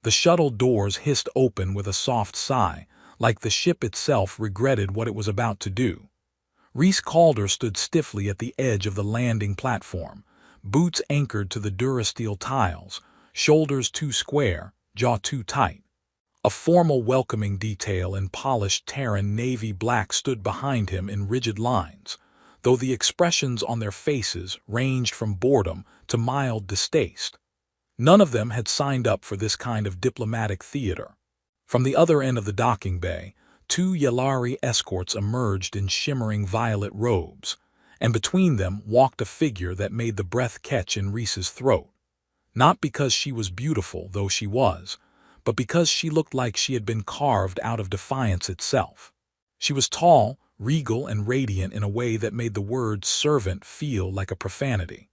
The shuttle doors hissed open with a soft sigh, like the ship itself regretted what it was about to do. Reese Calder stood stiffly at the edge of the landing platform, boots anchored to the durasteel tiles, shoulders too square, jaw too tight. A formal welcoming detail in polished Terran navy black stood behind him in rigid lines, though the expressions on their faces ranged from boredom to mild distaste. None of them had signed up for this kind of diplomatic theater. From the other end of the docking bay, two Yalari escorts emerged in shimmering violet robes, and between them walked a figure that made the breath catch in Reese's throat. Not because she was beautiful, though she was, but because she looked like she had been carved out of defiance itself. She was tall, regal, and radiant in a way that made the word servant feel like a profanity.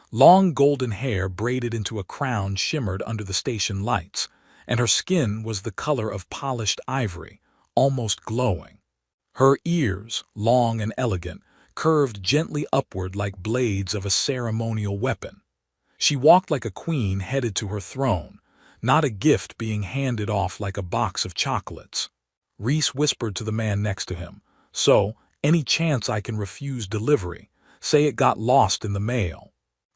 Long golden hair braided into a crown shimmered under the station lights, and her skin was the color of polished ivory, almost glowing. Her ears, long and elegant, curved gently upward like blades of a ceremonial weapon. She walked like a queen headed to her throne, not a gift being handed off like a box of chocolates. Reese whispered to the man next to him, "So, any chance I can refuse delivery? Say it got lost in the mail."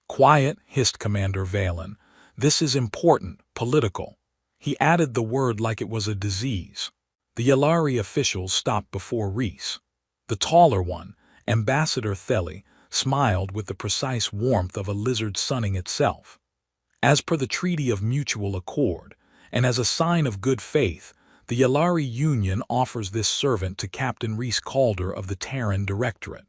"Quiet," hissed Commander Valen. "This is important, political." He added the word like it was a disease. The Yalari officials stopped before Reese. The taller one, Ambassador Theli, smiled with the precise warmth of a lizard sunning itself. As per the Treaty of Mutual Accord, and as a sign of good faith, the Yalari Union offers this servant to Captain Reese Calder of the Terran Directorate.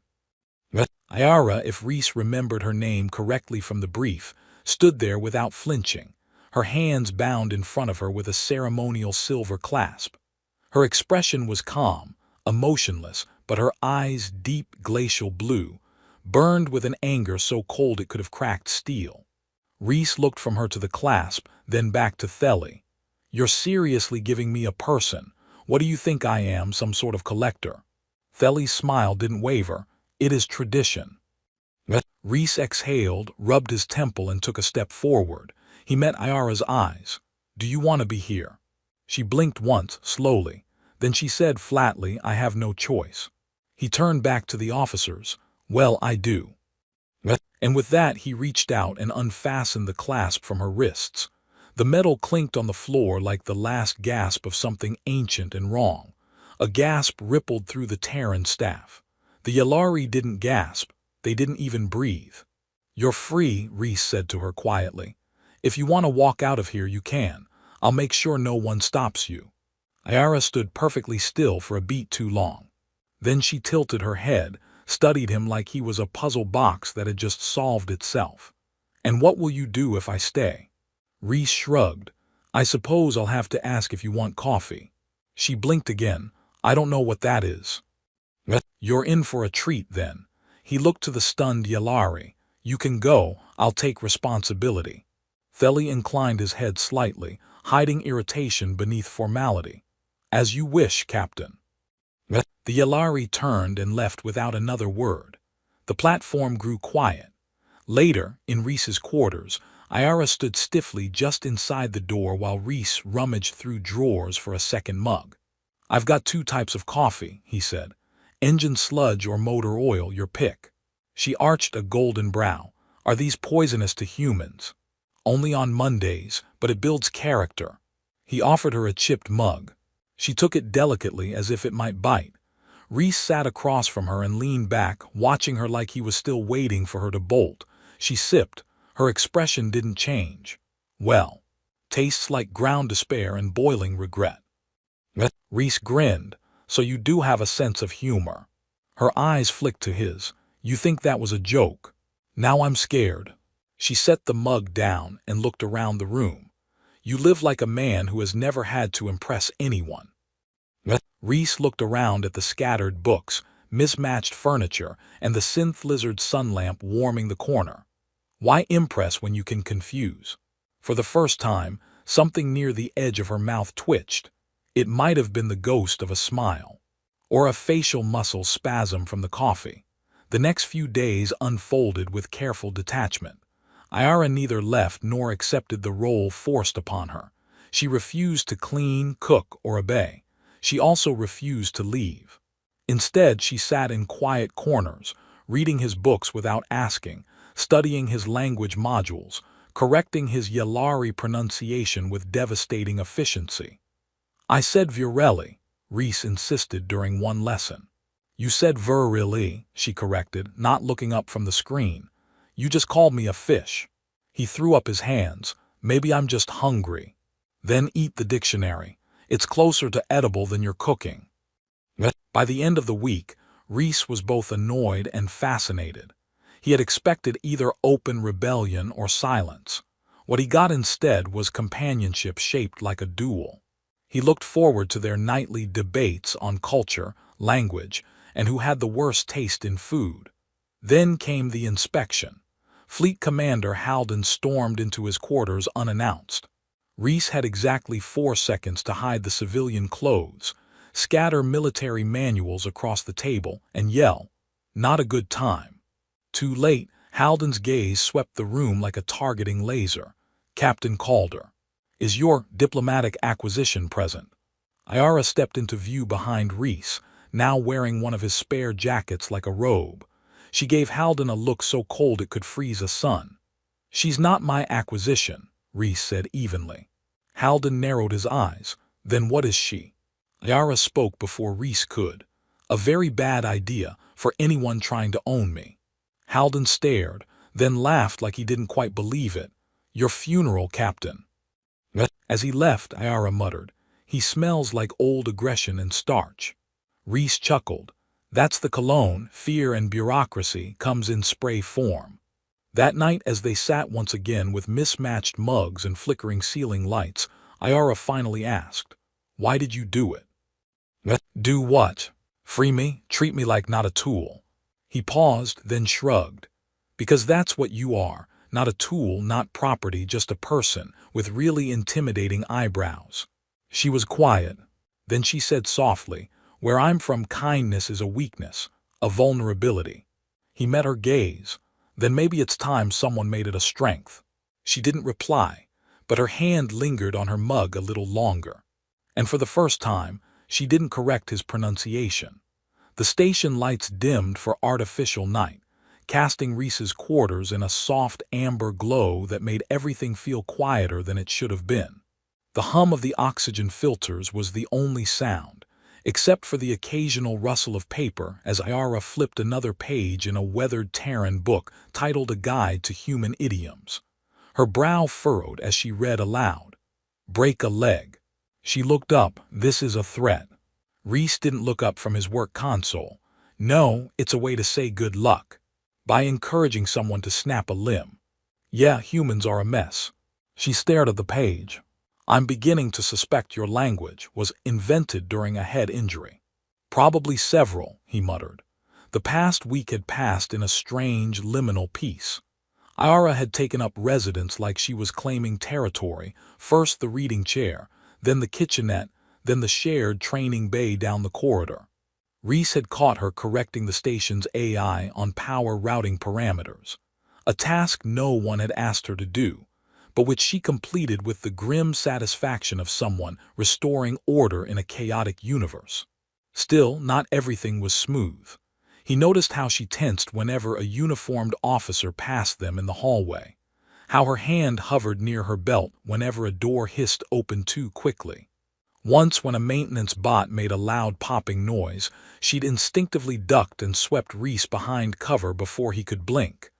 Ayara, if Reese remembered her name correctly from the brief, stood there without flinching, her hands bound in front of her with a ceremonial silver clasp. Her expression was calm, emotionless, but her eyes, deep glacial blue, burned with an anger so cold it could have cracked steel. Reese looked from her to the clasp, then back to Theli. "You're seriously giving me a person. What do you think I am, some sort of collector?" Theli's smile didn't waver. "It is tradition." Reese exhaled, rubbed his temple, and took a step forward. He met Ayara's eyes. "Do you want to be here?" She blinked once, slowly. Then she said flatly, "I have no choice." He turned back to the officers. "Well, I do." And with that he reached out and unfastened the clasp from her wrists. The metal clinked on the floor like the last gasp of something ancient and wrong. A gasp rippled through the Terran staff. The Yalari didn't gasp. They didn't even breathe. "You're free," Reese said to her quietly. "If you want to walk out of here, you can. I'll make sure no one stops you." Ayara stood perfectly still for a beat too long. Then she tilted her head, studied him like he was a puzzle box that had just solved itself. "And what will you do if I stay?" Reese shrugged. "I suppose I'll have to ask if you want coffee." She blinked again. "I don't know what that is." "You're in for a treat, then." He looked to the stunned Yalari. "You can go. I'll take responsibility." Theli inclined his head slightly, hiding irritation beneath formality. "As you wish, Captain." The Yalari turned and left without another word. The platform grew quiet. Later, in Reese's quarters, Ayara stood stiffly just inside the door while Reese rummaged through drawers for a second mug. "I've got 2 types of coffee," he said. "Engine sludge or motor oil, your pick." She arched a golden brow. "Are these poisonous to humans?" "Only on Mondays, but it builds character." He offered her a chipped mug. She took it delicately as if it might bite. Reese sat across from her and leaned back, watching her like he was still waiting for her to bolt. She sipped. Her expression didn't change. "Well, tastes like ground despair and boiling regret." Reese grinned. "So you do have a sense of humor." Her eyes flicked to his. "You think that was a joke? Now I'm scared." She set the mug down and looked around the room. "You live like a man who has never had to impress anyone." Reese looked around at the scattered books, mismatched furniture, and the synth lizard sun lamp warming the corner. Why impress when you can confuse? For the first time, something near the edge of her mouth twitched. It might have been the ghost of a smile. Or a facial muscle spasm from the coffee. The next few days unfolded with careful detachment. Ayara neither left nor accepted the role forced upon her. She refused to clean, cook, or obey. She also refused to leave. Instead, she sat in quiet corners, reading his books without asking, studying his language modules, correcting his Yalari pronunciation with devastating efficiency. "I said Virelli," Reese insisted during one lesson. "You said Virili," she corrected, not looking up from the screen. "You just called me a fish." He threw up his hands. "Maybe I'm just hungry." "Then eat the dictionary. It's closer to edible than your cooking." By the end of the week, Reese was both annoyed and fascinated. He had expected either open rebellion or silence. What he got instead was companionship shaped like a duel. He looked forward to their nightly debates on culture, language, and who had the worst taste in food. Then came the inspection. Fleet Commander Halden stormed into his quarters unannounced. Reese had exactly 4 seconds to hide the civilian clothes, scatter military manuals across the table, and yell, "Not a good time." Too late, Halden's gaze swept the room like a targeting laser. "Captain Calder, is your diplomatic acquisition present?" Ayara stepped into view behind Reese, now wearing one of his spare jackets like a robe. She gave Halden a look so cold it could freeze a sun. "She's not my acquisition," Reese said evenly. Halden narrowed his eyes. "Then what is she?" Ayara spoke before Reese could. "A very bad idea for anyone trying to own me." Halden stared, then laughed like he didn't quite believe it. "Your funeral, Captain." As he left, Ayara muttered, "He smells like old aggression and starch." Reese chuckled. "That's the cologne. Fear and bureaucracy comes in spray form." That night, as they sat once again with mismatched mugs and flickering ceiling lights, Ayara finally asked, "Why did you do it?" "Do what? Free me? Treat me like not a tool?" He paused, then shrugged. "Because that's what you are. Not a tool, not property, just a person with really intimidating eyebrows." She was quiet. Then she said softly, "Where I'm from, kindness is a weakness, a vulnerability." He met her gaze. "Then maybe it's time someone made it a strength." She didn't reply, but her hand lingered on her mug a little longer. And for the first time, she didn't correct his pronunciation. The station lights dimmed for artificial night, casting Reese's quarters in a soft amber glow that made everything feel quieter than it should have been. The hum of the oxygen filters was the only sound, except for the occasional rustle of paper as Ayara flipped another page in a weathered Terran book titled A Guide to Human Idioms. Her brow furrowed as she read aloud, "Break a leg." She looked up. "This is a threat." Reese didn't look up from his work console. "No, it's a way to say good luck. By encouraging someone to snap a limb." "Yeah, humans are a mess." She stared at the page. "I'm beginning to suspect your language was invented during a head injury." "Probably several," he muttered. The past week had passed in a strange, liminal peace. Ayara had taken up residence like she was claiming territory, first the reading chair, then the kitchenette, then the shared training bay down the corridor. Reese had caught her correcting the station's AI on power routing parameters, a task no one had asked her to do, but which she completed with the grim satisfaction of someone restoring order in a chaotic universe. Still, not everything was smooth. He noticed how she tensed whenever a uniformed officer passed them in the hallway, how her hand hovered near her belt whenever a door hissed open too quickly. Once, when a maintenance bot made a loud popping noise, she'd instinctively ducked and swept Reese behind cover before he could blink.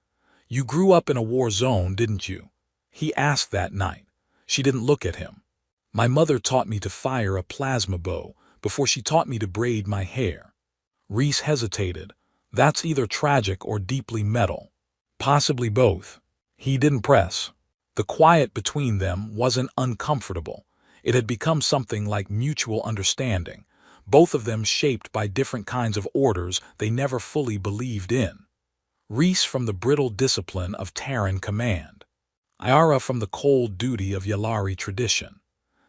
"You grew up in a war zone, didn't you?" he asked that night. She didn't look at him. "My mother taught me to fire a plasma bow before she taught me to braid my hair." Reese hesitated. "That's either tragic or deeply metal." "Possibly both." He didn't press. The quiet between them wasn't uncomfortable. It had become something like mutual understanding, both of them shaped by different kinds of orders they never fully believed in. Reese from the brittle discipline of Terran command, Ayara from the cold duty of Yalari tradition.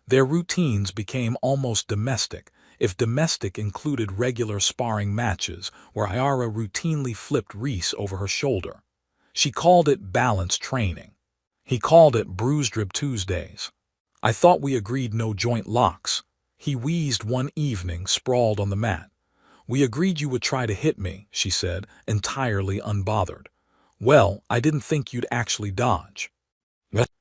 Their routines became almost domestic, if domestic included regular sparring matches where Ayara routinely flipped Reese over her shoulder. She called it balance training. He called it bruise drib Tuesdays. I thought we agreed no joint locks. He wheezed one evening, sprawled on the mat. We agreed you would try to hit me, she said, entirely unbothered. Well, I didn't think you'd actually dodge.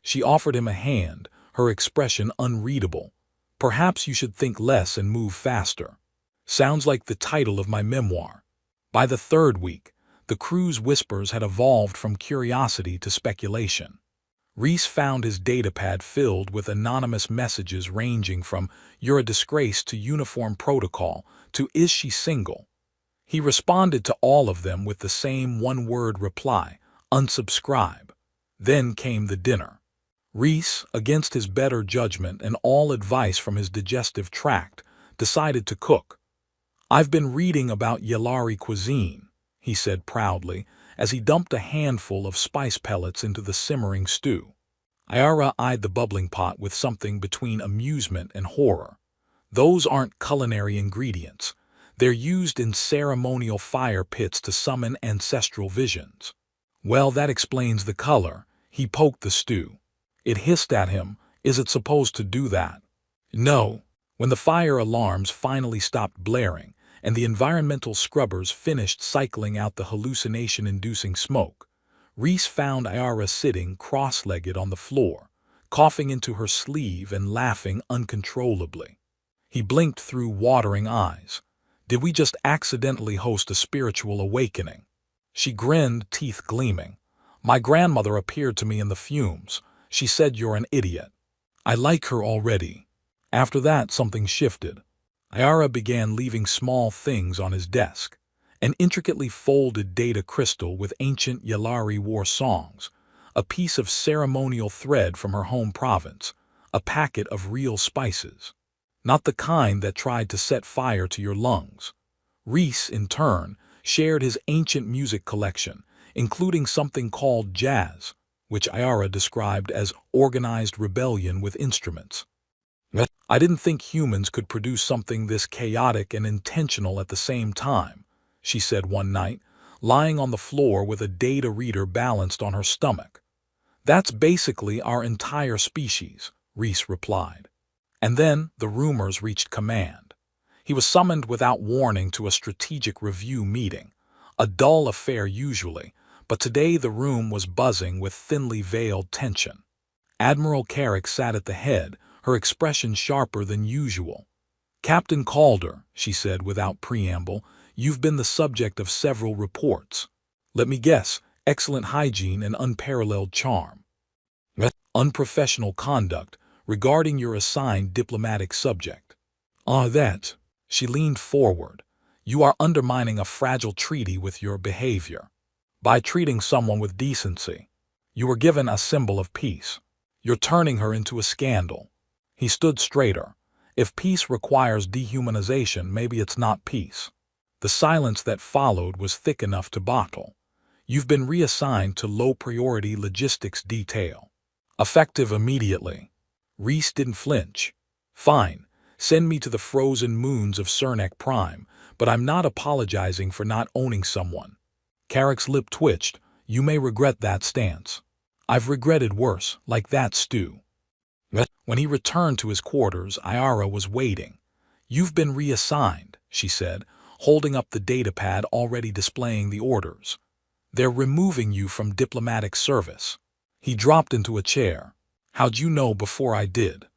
She offered him a hand, her expression unreadable. Perhaps you should think less and move faster. Sounds like the title of my memoir. By the third week, the crew's whispers had evolved from curiosity to speculation. Reese found his datapad filled with anonymous messages ranging from "You're a disgrace" to "Uniform protocol" to "Is she single?" He responded to all of them with the same one-word reply, "Unsubscribe." Then came the dinner. Reese, against his better judgment and all advice from his digestive tract, decided to cook. "I've been reading about Yalari cuisine," he said proudly, as he dumped a handful of spice pellets into the simmering stew. Ayara eyed the bubbling pot with something between amusement and horror. "Those aren't culinary ingredients. They're used in ceremonial fire pits to summon ancestral visions." "Well, that explains the color." He poked the stew. It hissed at him, "Is it supposed to do that?" "No." When the fire alarms finally stopped blaring, and the environmental scrubbers finished cycling out the hallucination-inducing smoke, Reese found Ayara sitting cross-legged on the floor, coughing into her sleeve and laughing uncontrollably. He blinked through watering eyes. "Did we just accidentally host a spiritual awakening?" She grinned, teeth gleaming. "My grandmother appeared to me in the fumes. She said you're an idiot. I like her already." After that, something shifted. Ayara began leaving small things on his desk. An intricately folded data crystal with ancient Yalari war songs, a piece of ceremonial thread from her home province, a packet of real spices. Not the kind that tried to set fire to your lungs. Reese, in turn, shared his ancient music collection, including something called jazz, which Ayara described as organized rebellion with instruments. "I didn't think humans could produce something this chaotic and intentional at the same time," she said one night, lying on the floor with a data reader balanced on her stomach. "That's basically our entire species," Reese replied. And then the rumors reached command. He was summoned without warning to a strategic review meeting, a dull affair usually, but today the room was buzzing with thinly veiled tension. Admiral Carrick sat at the head, her expression sharper than usual. "Captain Calder," she said without preamble, "you've been the subject of several reports. Let me guess, excellent hygiene and unparalleled charm. Unprofessional conduct regarding your assigned diplomatic subject. That." She leaned forward. "You are undermining a fragile treaty with your behavior. By treating someone with decency, you were given a symbol of peace. You're turning her into a scandal." He stood straighter. "If peace requires dehumanization, maybe it's not peace." The silence that followed was thick enough to bottle. "You've been reassigned to low-priority logistics detail. Effective immediately." Reese didn't flinch. "Fine, send me to the frozen moons of Cernek Prime, but I'm not apologizing for not owning someone." Carrick's lip twitched. "You may regret that stance." "I've regretted worse, like that stew." When he returned to his quarters, Ayara was waiting. "You've been reassigned," she said, holding up the datapad already displaying the orders. "They're removing you from diplomatic service." He dropped into a chair. "How'd you know before I did?"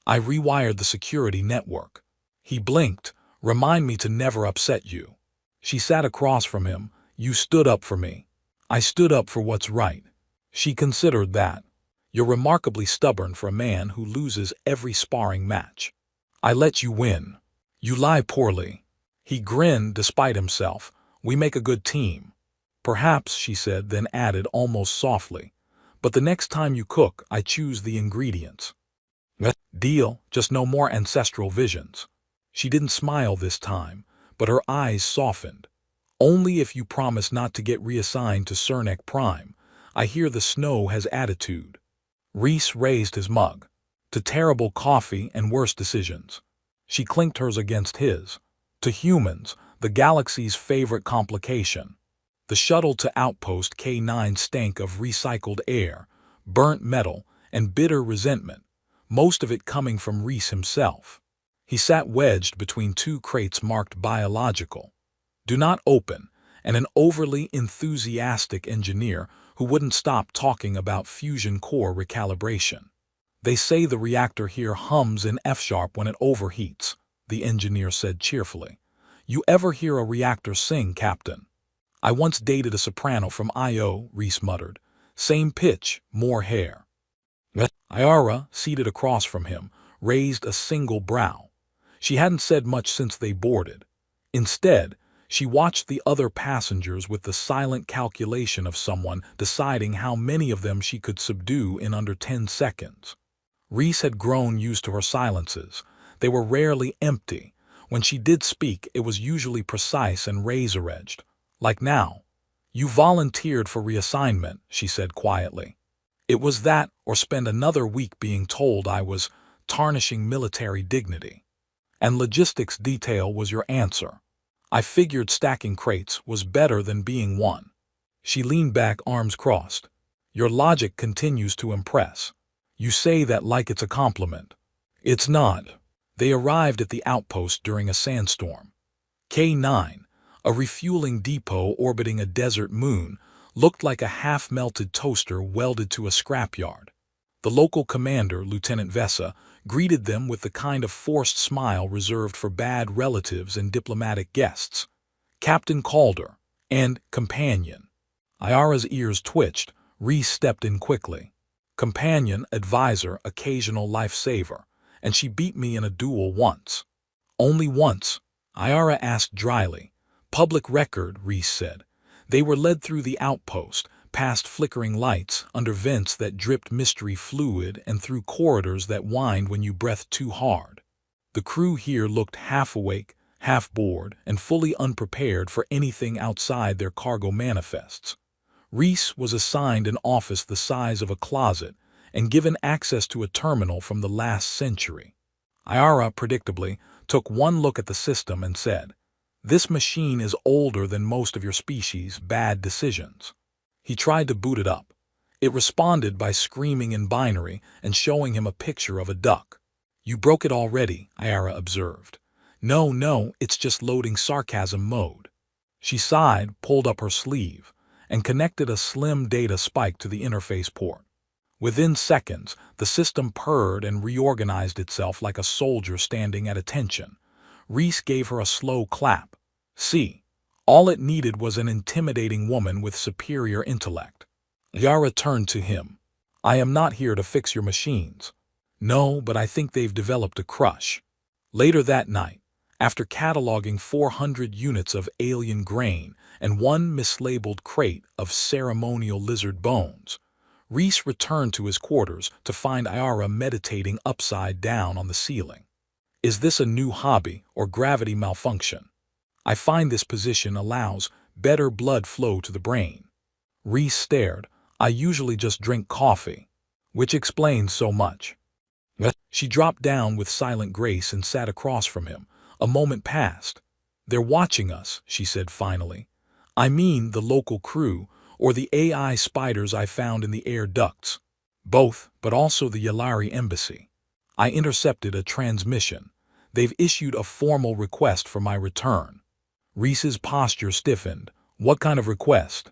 "I rewired the security network." He blinked. "Remind me to never upset you." She sat across from him. "You stood up for me." "I stood up for what's right." She considered that. "You're remarkably stubborn for a man who loses every sparring match." "I let you win." "You lie poorly." He grinned despite himself. "We make a good team." "Perhaps," she said, then added almost softly, "but the next time you cook, I choose the ingredients." "Deal, just no more ancestral visions." She didn't smile this time, but her eyes softened. "Only if you promise not to get reassigned to Cernek Prime. I hear the snow has attitude." Reese raised his mug. "To terrible coffee and worse decisions." She clinked hers against his. "To humans, the galaxy's favorite complication." The shuttle to Outpost K9 stank of recycled air, burnt metal, and bitter resentment, most of it coming from Reese himself. He sat wedged between two crates marked biological, do not open, and an overly enthusiastic engineer who wouldn't stop talking about fusion core recalibration. They say the reactor here hums in F-sharp when it overheats, the engineer said cheerfully. You ever hear a reactor sing, Captain? I once dated a soprano from I.O., Reese muttered. Same pitch, more hair. Ayara, seated across from him, raised a single brow. She hadn't said much since they boarded. Instead, she watched the other passengers with the silent calculation of someone deciding how many of them she could subdue in under 10 seconds. Reese had grown used to her silences. They were rarely empty. When she did speak, it was usually precise and razor-edged. Like now. You volunteered for reassignment, she said quietly. It was that, or spend another week being told I was tarnishing military dignity. And logistics detail was your answer. I figured stacking crates was better than being one. She leaned back, arms crossed. Your logic continues to impress. You say that like it's a compliment. It's not. They arrived at the outpost during a sandstorm. K9, a refueling depot orbiting a desert moon, looked like a half-melted toaster welded to a scrapyard. The local commander, Lieutenant Vessa, greeted them with the kind of forced smile reserved for bad relatives and diplomatic guests. Captain Calder and companion. Ayara's ears twitched. Reese stepped in quickly. Companion, advisor, occasional lifesaver, and she beat me in a duel once. Only once? Ayara asked dryly. Public record, Reese said. They were led through the outpost, past flickering lights, under vents that dripped mystery fluid, and through corridors that whined when you breathed too hard. The crew here looked half awake, half bored, and fully unprepared for anything outside their cargo manifests. Reese was assigned an office the size of a closet and given access to a terminal from the last century. Ayara, predictably, took one look at the system and said, This machine is older than most of your species' bad decisions. He tried to boot it up. It responded by screaming in binary and showing him a picture of a duck. You broke it already, Ayara observed. No, it's just loading sarcasm mode. She sighed, pulled up her sleeve, and connected a slim data spike to the interface port. Within seconds, the system purred and reorganized itself like a soldier standing at attention. Reese gave her a slow clap. See, all it needed was an intimidating woman with superior intellect. Yara turned to him. I am not here to fix your machines. No, but I think they've developed a crush. Later that night, after cataloging 400 units of alien grain and one mislabeled crate of ceremonial lizard bones, Reese returned to his quarters to find Ayara meditating upside down on the ceiling. Is this a new hobby or gravity malfunction? I find this position allows better blood flow to the brain. Reese stared. I usually just drink coffee, which explains so much. She dropped down with silent grace and sat across from him. A moment passed. They're watching us, she said finally. I mean the local crew, or the AI spiders I found in the air ducts. Both, but also the Yalari embassy. I intercepted a transmission. They've issued a formal request for my return. Reese's posture stiffened. What kind of request?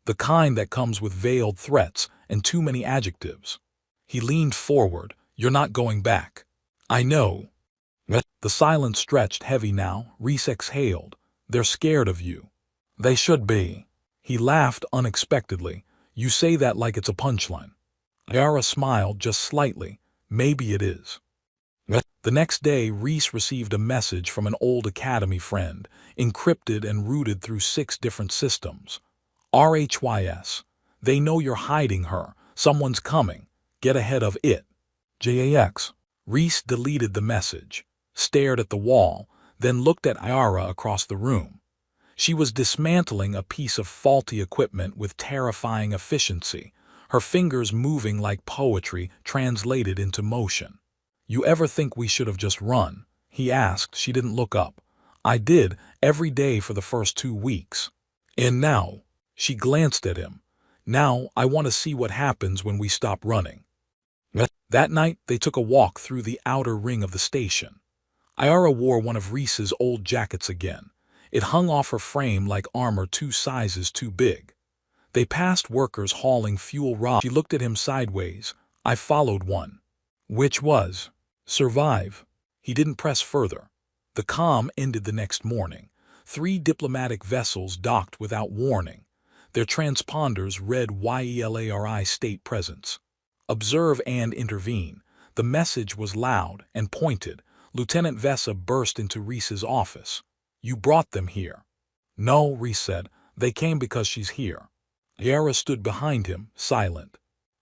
The kind that comes with veiled threats and too many adjectives. He leaned forward. You're not going back. I know. The silence stretched heavy now. Reese exhaled. They're scared of you. They should be. He laughed unexpectedly. You say that like it's a punchline. Ayara smiled just slightly. Maybe it is. The next day, Reese received a message from an old academy friend, encrypted and routed through 6 different systems. RHYS. They know you're hiding her. Someone's coming. Get ahead of it. JAX. Reese deleted the message, stared at the wall, then looked at Ayara across the room. She was dismantling a piece of faulty equipment with terrifying efficiency, her fingers moving like poetry translated into motion. You ever think we should have just run? He asked. She didn't look up. I did, every day for the first 2 weeks. And now? She glanced at him. Now, I want to see what happens when we stop running. That night, they took a walk through the outer ring of the station. Iara wore one of Reese's old jackets again. It hung off her frame like armor 2 sizes too big. They passed workers hauling fuel rods. She looked at him sideways. I followed one. Which was? Survive. He didn't press further. The comm ended the next morning. 3 diplomatic vessels docked without warning. Their transponders read YELARI state presence. Observe and intervene. The message was loud and pointed. Lieutenant Vesa burst into Reese's office. You brought them here. No, Reese said. They came because she's here. Yara stood behind him, silent.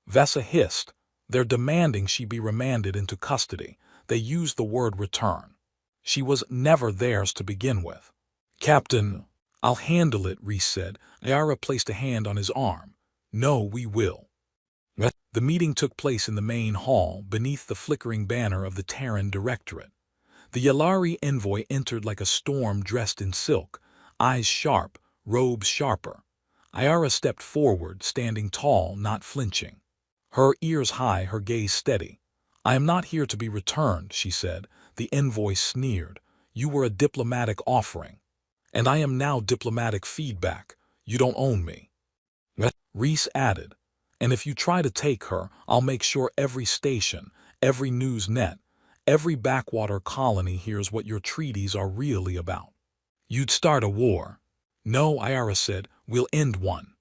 Vesa hissed. They're demanding she be remanded into custody. They used the word return. She was never theirs to begin with. Captain, I'll handle it, Reese said. Yara placed a hand on his arm. No, we will. The meeting took place in the main hall, beneath the flickering banner of the Terran Directorate. The Yalari envoy entered like a storm dressed in silk, eyes sharp, robes sharper. Iara stepped forward, standing tall, not flinching. Her ears high, her gaze steady. I am not here to be returned, she said. The envoy sneered. You were a diplomatic offering. And I am now diplomatic feedback. You don't own me. Reese added. And if you try to take her, I'll make sure every station, every news net, every backwater colony hears what your treaties are really about. You'd start a war. No, Iara said, we'll end one.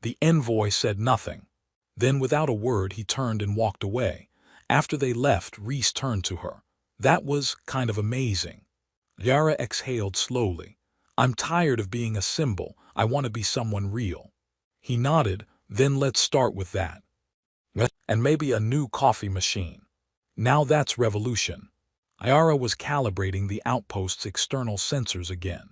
The envoy said nothing. Then without a word he turned and walked away. After they left, Reese turned to her. That was kind of amazing. Yara exhaled slowly. I'm tired of being a symbol. I want to be someone real. He nodded. Then let's start with that. And maybe a new coffee machine. Now that's revolution. Iara was calibrating the outpost's external sensors again.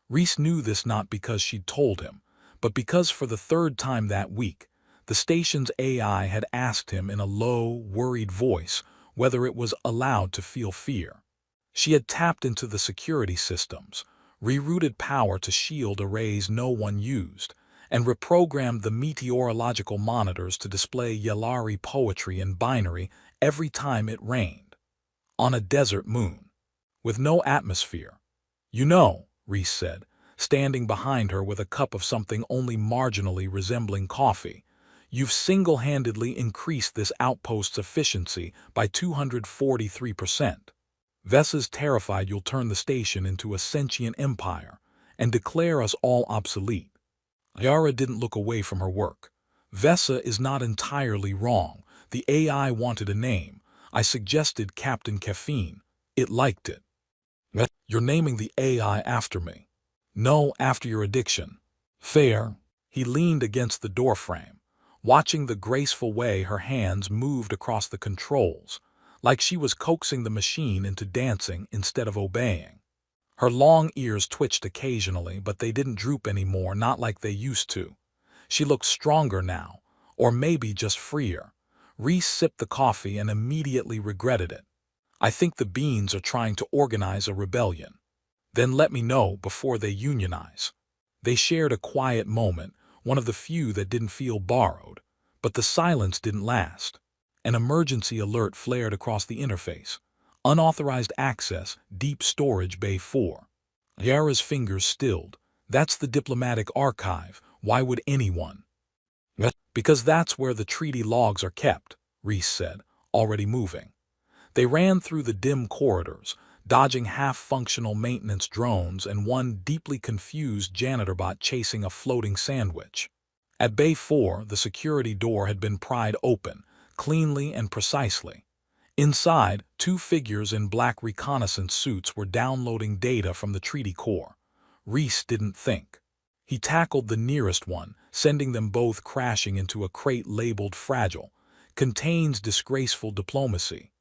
Reese knew this not because she'd told him, but because for the 3rd time that week, the station's AI had asked him in a low, worried voice whether it was allowed to feel fear. She had tapped into the security systems, rerouted power to shield arrays no one used, and reprogrammed the meteorological monitors to display Yalari poetry in binary every time it rained. On a desert moon. With no atmosphere. You know, Reese said, standing behind her with a cup of something only marginally resembling coffee, you've single-handedly increased this outpost's efficiency by 243%. Vesa's terrified you'll turn the station into a sentient empire and declare us all obsolete. Yara didn't look away from her work. Vesa is not entirely wrong. The AI wanted a name. I suggested Captain Caffeine. It liked it. You're naming the AI after me. No, after your addiction. Fair. He leaned against the doorframe, watching the graceful way her hands moved across the controls, like she was coaxing the machine into dancing instead of obeying. Her long ears twitched occasionally, but they didn't droop anymore, not like they used to. She looked stronger now, or maybe just freer. Reese sipped the coffee and immediately regretted it. I think the beans are trying to organize a rebellion. Then let me know before they unionize. They shared a quiet moment, one of the few that didn't feel borrowed. But the silence didn't last. An emergency alert flared across the interface. Unauthorized access, deep storage bay 4. Yara's fingers stilled. That's the diplomatic archive. Why would anyone? Because that's where the treaty logs are kept, Reese said, already moving. They ran through the dim corridors, dodging half-functional maintenance drones and one deeply confused janitor bot chasing a floating sandwich. At Bay 4, the security door had been pried open, cleanly and precisely. Inside, 2 figures in black reconnaissance suits were downloading data from the treaty core. Reese didn't think. He tackled the nearest one, sending them both crashing into a crate labeled Fragile. Contains disgraceful diplomacy.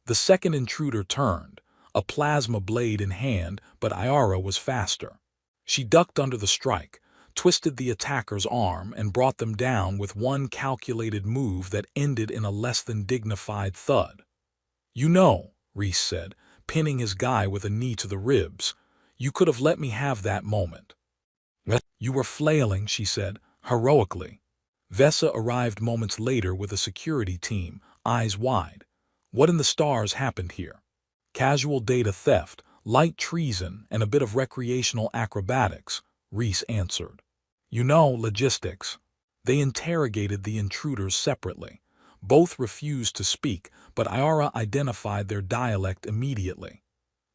The second intruder turned, a plasma blade in hand, but Iara was faster. She ducked under the strike, twisted the attacker's arm, and brought them down with one calculated move that ended in a less than dignified thud. You know, Reese said, pinning his guy with a knee to the ribs, you could have let me have that moment. You were flailing, she said, heroically. Vesa arrived moments later with a security team, eyes wide. What in the stars happened here? Casual data theft, light treason, and a bit of recreational acrobatics, Reese answered. You know, logistics. They interrogated the intruders separately. Both refused to speak, but Ayara identified their dialect immediately.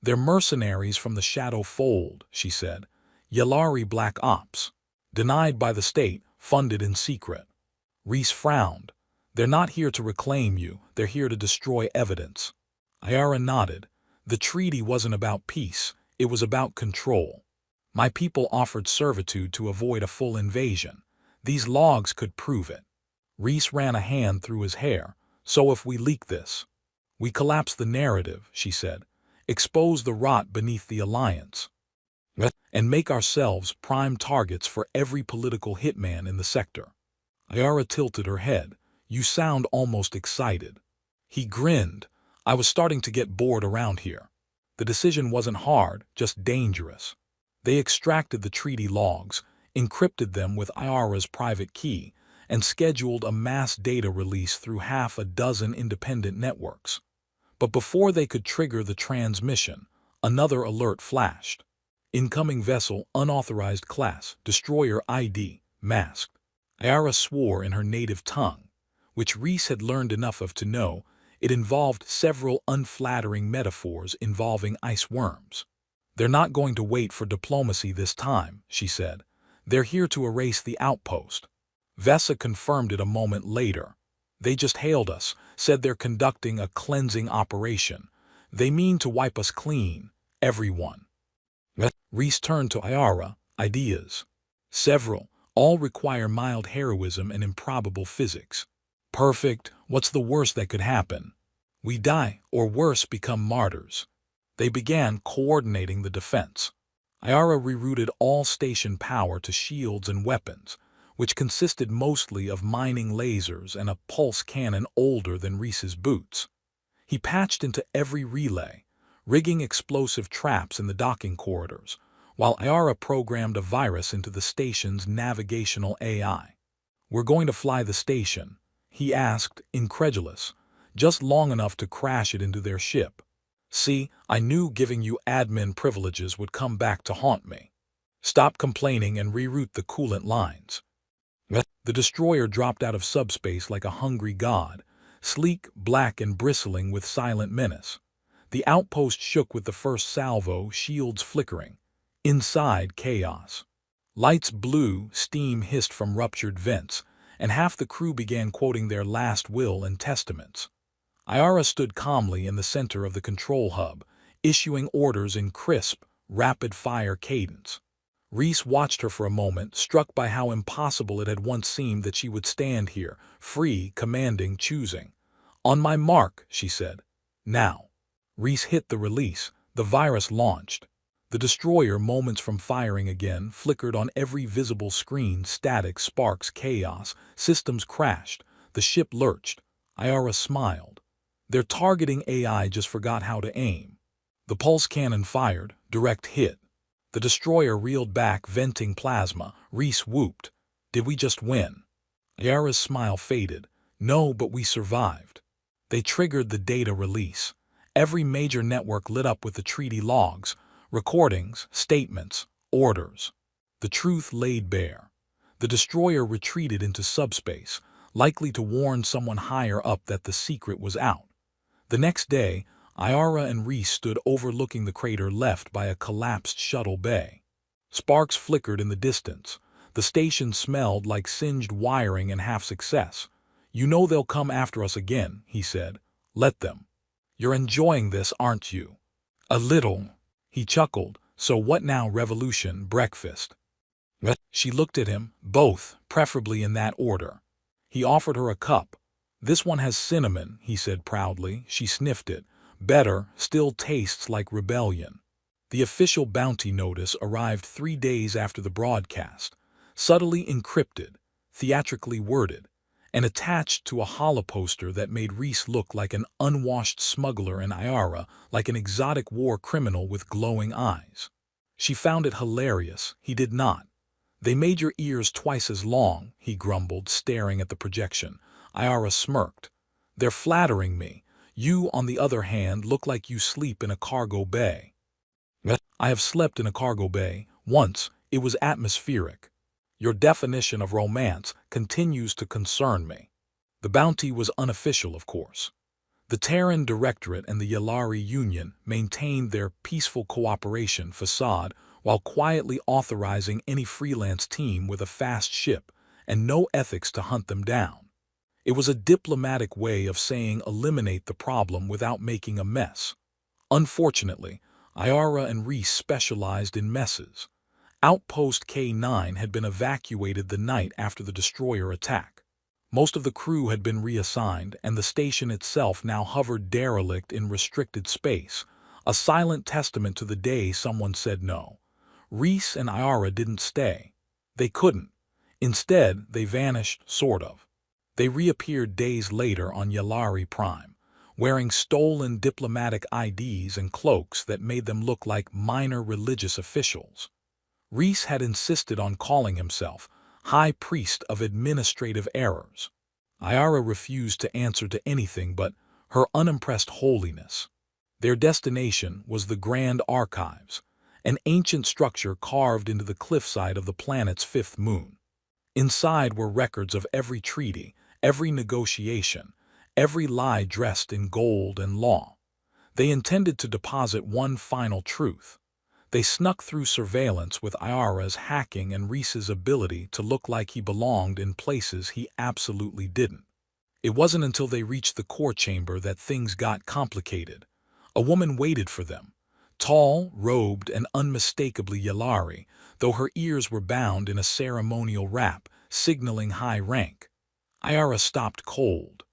They're mercenaries from the Shadow Fold, she said. Yalari Black Ops. Denied by the state, funded in secret. Reese frowned. They're not here to reclaim you, they're here to destroy evidence. Ayara nodded. The treaty wasn't about peace, it was about control. My people offered servitude to avoid a full invasion. These logs could prove it. Reese ran a hand through his hair. So if we leak this, we collapse the narrative, she said. Expose the rot beneath the alliance. And make ourselves prime targets for every political hitman in the sector. Ayara tilted her head. You sound almost excited. He grinned. I was starting to get bored around here. The decision wasn't hard, just dangerous. They extracted the treaty logs, encrypted them with Ayara's private key, and scheduled a mass data release through half a dozen independent networks. But before they could trigger the transmission, another alert flashed. Incoming vessel, unauthorized class, destroyer ID, masked. Ayara swore in her native tongue, which Reese had learned enough of to know it involved several unflattering metaphors involving ice worms. They're not going to wait for diplomacy this time, she said. They're here to erase the outpost. Vesa confirmed it a moment later. They just hailed us, said they're conducting a cleansing operation. They mean to wipe us clean, everyone. Reese turned to Ayara. Ideas. Several. All require mild heroism and improbable physics. Perfect. What's the worst that could happen? We die, or worse, become martyrs. They began coordinating the defense. Ayara rerouted all station power to shields and weapons, which consisted mostly of mining lasers and a pulse cannon older than Reese's boots. He patched into every relay, rigging explosive traps in the docking corridors, while Ayara programmed a virus into the station's navigational AI. We're going to fly the station, he asked, incredulous, just long enough to crash it into their ship. See, I knew giving you admin privileges would come back to haunt me. Stop complaining and reroute the coolant lines. The destroyer dropped out of subspace like a hungry god, sleek, black, and bristling with silent menace. The outpost shook with the first salvo, shields flickering. Inside, chaos. Lights blew, steam hissed from ruptured vents, and half the crew began quoting their last will and testaments. Ayara stood calmly in the center of the control hub, issuing orders in crisp, rapid-fire cadence. Reese watched her for a moment, struck by how impossible it had once seemed that she would stand here, free, commanding, choosing. On my mark, she said. Now. Reese hit the release. The virus launched. The destroyer, moments from firing again, flickered on every visible screen, static, sparks, chaos, systems crashed, the ship lurched. Ayara smiled. Their targeting AI just forgot how to aim. The pulse cannon fired, direct hit. The destroyer reeled back, venting plasma. Reese whooped. Did we just win? Ayara's smile faded. No, but we survived. They triggered the data release. Every major network lit up with the treaty logs, recordings, statements, orders. The truth laid bare. The destroyer retreated into subspace, likely to warn someone higher up that the secret was out. The next day, Ayara and Reese stood overlooking the crater left by a collapsed shuttle bay. Sparks flickered in the distance. The station smelled like singed wiring and half-success. You know they'll come after us again, he said. Let them. You're enjoying this, aren't you? A little. He chuckled. So what now, revolution, breakfast? She looked at him. Both, preferably in that order. He offered her a cup. This one has cinnamon, he said proudly. She sniffed it. Better, still tastes like rebellion. The official bounty notice arrived 3 days after the broadcast, subtly encrypted, theatrically worded, and attached to a holoposter that made Reese look like an unwashed smuggler and Ayara like an exotic war criminal with glowing eyes. She found it hilarious. He did not. They made your ears twice as long, he grumbled, staring at the projection. Ayara smirked. They're flattering me. You, on the other hand, look like you sleep in a cargo bay. I have slept in a cargo bay. Once, it was atmospheric. Your definition of romance continues to concern me. The bounty was unofficial, of course. The Terran Directorate and the Yalari Union maintained their peaceful cooperation facade while quietly authorizing any freelance team with a fast ship and no ethics to hunt them down. It was a diplomatic way of saying eliminate the problem without making a mess. Unfortunately, Ayara and Reese specialized in messes. Outpost K9 had been evacuated the night after the destroyer attack. Most of the crew had been reassigned, and the station itself now hovered derelict in restricted space, a silent testament to the day someone said no. Reese and Ayara didn't stay. They couldn't. Instead, they vanished, sort of. They reappeared days later on Yalari Prime, wearing stolen diplomatic IDs and cloaks that made them look like minor religious officials. Reese had insisted on calling himself High Priest of Administrative Errors. Ayara refused to answer to anything but her unimpressed holiness. Their destination was the Grand Archives, an ancient structure carved into the cliffside of the planet's fifth moon. Inside were records of every treaty, every negotiation, every lie dressed in gold and law. They intended to deposit one final truth. They snuck through surveillance with Ayara's hacking and Reese's ability to look like he belonged in places he absolutely didn't. It wasn't until they reached the core chamber that things got complicated. A woman waited for them, tall, robed, and unmistakably Yalari, though her ears were bound in a ceremonial wrap, signaling high rank. Ayara stopped cold.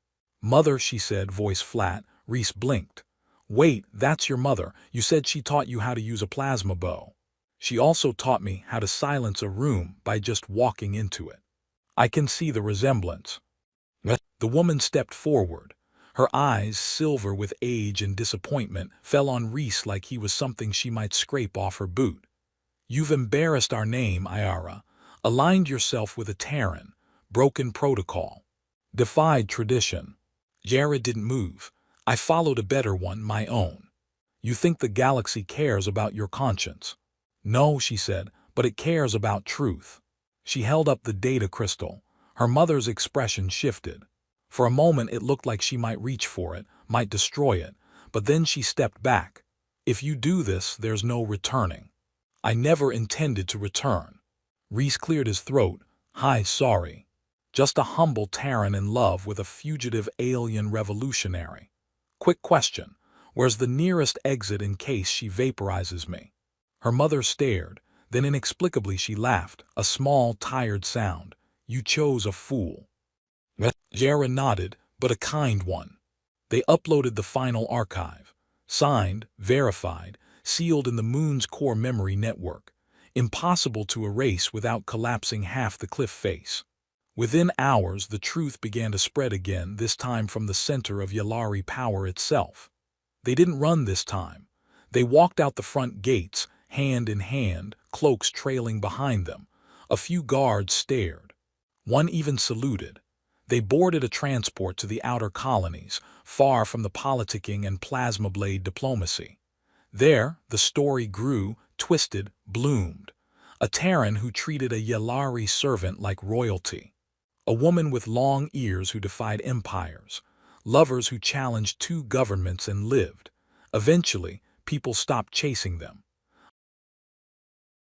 "Mother," she said, voice flat. Reese blinked. "Wait, that's your mother. You said she taught you how to use a plasma bow." "She also taught me how to silence a room by just walking into it." "I can see the resemblance." The woman stepped forward. Her eyes, silver with age and disappointment, fell on Reese like he was something she might scrape off her boot. "You've embarrassed our name, Ayara. Aligned yourself with a Terran. Broken protocol. Defied tradition." Jared didn't move. "I followed a better one, my own." "You think the galaxy cares about your conscience?" "No," she said, "but it cares about truth." She held up the data crystal. Her mother's expression shifted. For a moment it looked like she might reach for it, might destroy it, but then she stepped back. "If you do this, there's no returning." "I never intended to return." Reese cleared his throat. "Hi, sorry. Just a humble Terran in love with a fugitive alien revolutionary. Quick question. Where's the nearest exit in case she vaporizes me?" Her mother stared. Then inexplicably she laughed, a small, tired sound. "You chose a fool." Jara nodded, but a kind one. They uploaded the final archive. Signed, verified, sealed in the moon's core memory network. Impossible to erase without collapsing half the cliff face. Within hours, the truth began to spread again, this time from the center of Yalari power itself. They didn't run this time. They walked out the front gates, hand in hand, cloaks trailing behind them. A few guards stared. One even saluted. They boarded a transport to the outer colonies, far from the politicking and plasma blade diplomacy. There, the story grew, twisted, bloomed. A Terran who treated a Yalari servant like royalty. A woman with long ears who defied empires. Lovers who challenged two governments and lived. Eventually, people stopped chasing them.